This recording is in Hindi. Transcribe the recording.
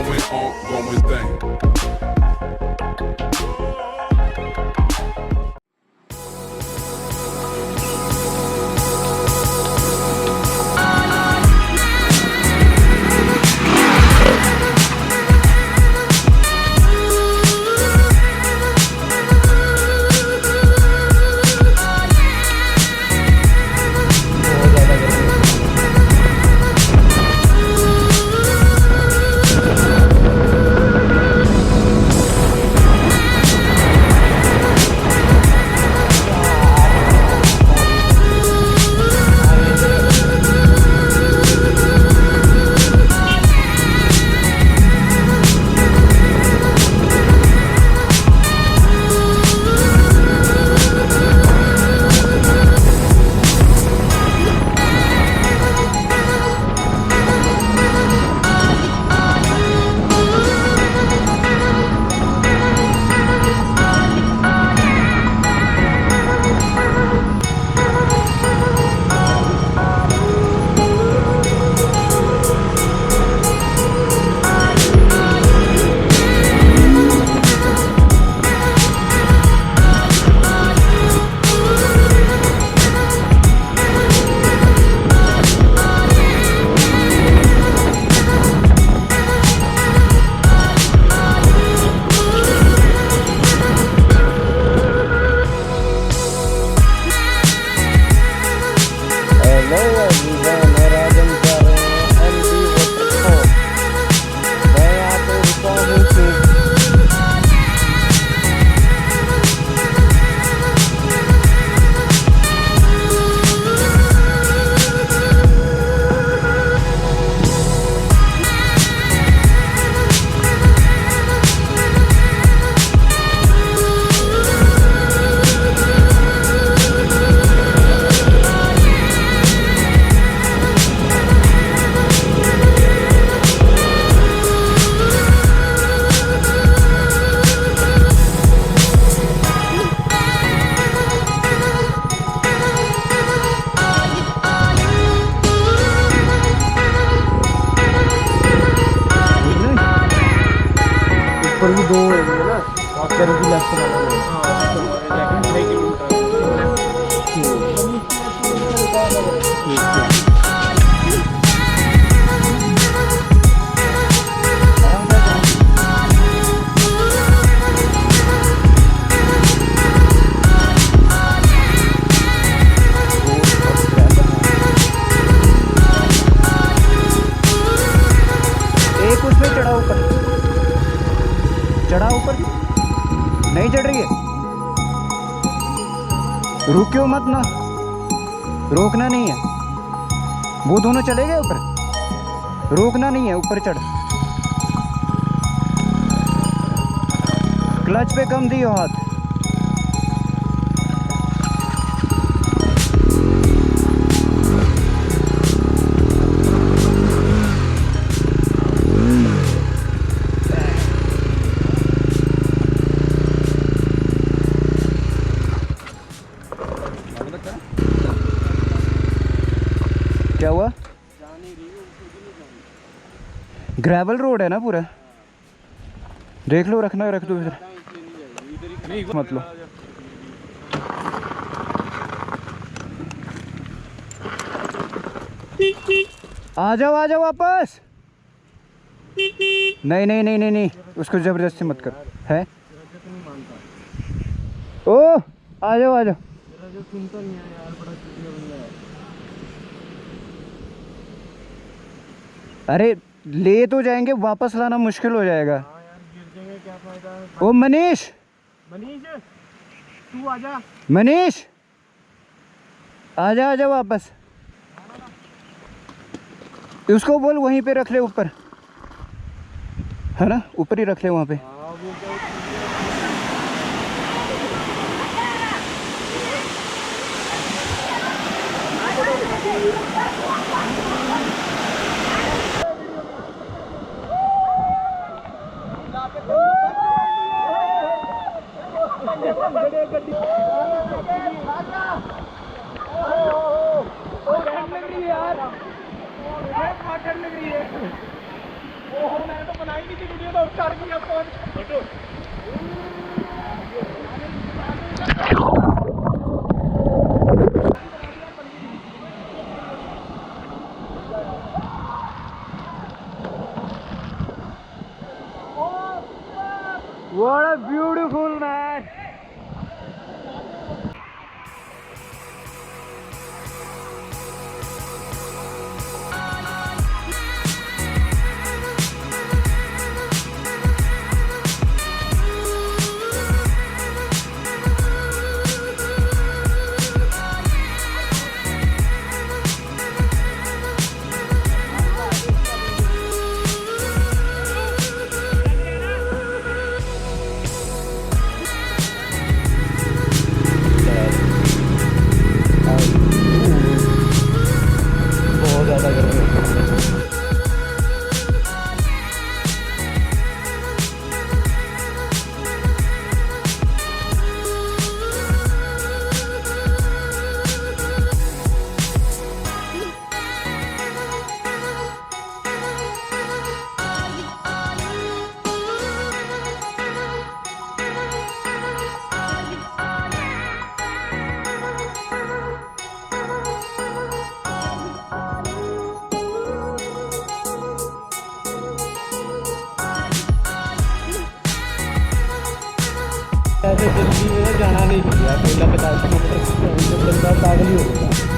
ongoing thing. ऊपर भी दो है ना, वाटर भी लेफ्ट एक उसमें चढ़ा ऊपर, चढ़ा ऊपर नहीं चढ़ रही है, रुकियो मत ना, रोकना नहीं है, वो दोनों चले गए ऊपर, रोकना नहीं है, ऊपर चढ़, क्लच पे कम दियो हाथ। क्या हुआ? ग्रेवल रोड है ना पूरा, देख लो, रखना रख दो इधर, मत लो। आ जाओ वापस। नहीं नहीं नहीं नहीं नहीं, उसको जबरदस्ती मत कर, है ओ आ जाओ। अरे ले तो जाएंगे, वापस लाना मुश्किल हो जाएगा। हाँ यार, गिर जाएंगे, क्या फायदा। ओ मनीष तू आजा। मनीष आजा वापस, उसको बोल वहीं पे रख ले, ऊपर है ना, ऊपर ही रख ले वहाँ पे। ओहो मैंने तो बनाई नहीं थी वीडियो तो चढ़ गया phone photo What a beautiful man. बहुत ज़्यादा गर्मी है। ऐसे जल्दी में जाना नहीं चाहिए, अकेला 50 किलोमीटर बंदा पागल ही होगा।